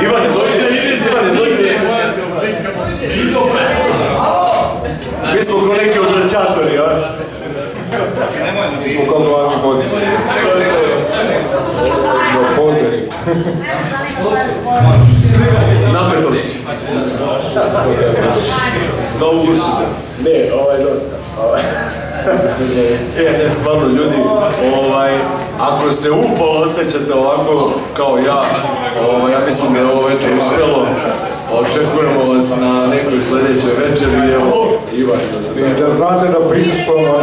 Ivane, dođi. Mi smo ko neki odvraćatori, a? Mi smo kao glavni voditelji. Pozori. Na Petovci. Da u Ursu. Ne, dosta. Ne, stvarno, ljudi, ako se upalo osjećate ovako kao ja mislim da je ovo večer uspjelo. Očekujemo vas na nekoj sljedećoj večeri, evo, Ivan, da se I da znate da prisustujemo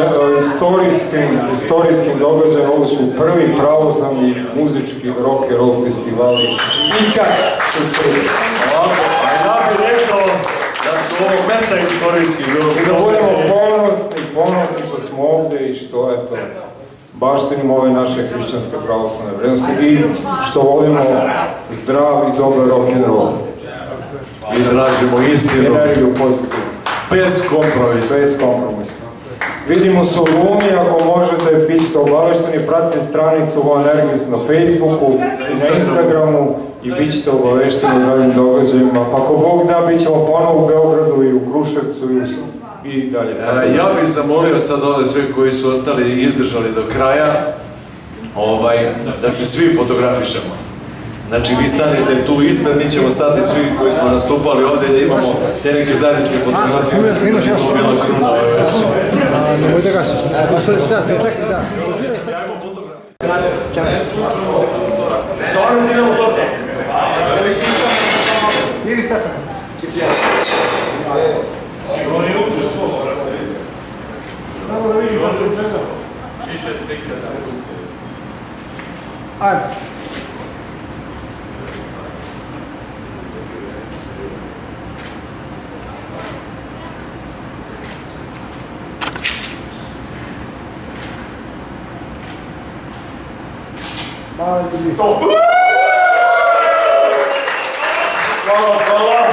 istorijskim događajima, ovo su prvi pravoslavni muzički rock and roll festivali ikad u Srbiji. Ovako, a ja bih rekao da su ovo meta istorijski događaj. I da budemo ponosni što smo ovdje i što, eto, baštinimo ove naše hrišćanske pravoslavne vrednosti i što volimo zdrav i dobar rock and roll. I tražimo istinu. Energiju pozitivnu. Bez kompromisa. Bez kompromisa. Vidimo se u Lumi, ako možete biti obavešteni, pratite stranicu One Energies na Facebooku, na Instagramu i bit ćete obavešteni o novim događajima. Pa ako Bog da, bit ćemo ponovo u Beogradu i u Kruševcu i dalje. Ja bih zamolio sad ovdje sve koji su ostali i izdržali do kraja, da se svi fotografišemo. Znači, vi stanete tu ispred, mi ćemo stati svi koji smo nastupali ovdje, da imamo te neke zajedničke fotografije. Snimaš još ovo? Nemoj da gasiš. Pa šta se, čekaj, da. Ajmo fotografije. Čekaj. Stvarno ti imamo torta. Idi Stefan. On je uđe sto skora se vidi. Samo da vidim kako je čega. Više strika se uspije. Ajde. To! Hvala!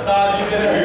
Sad idemo.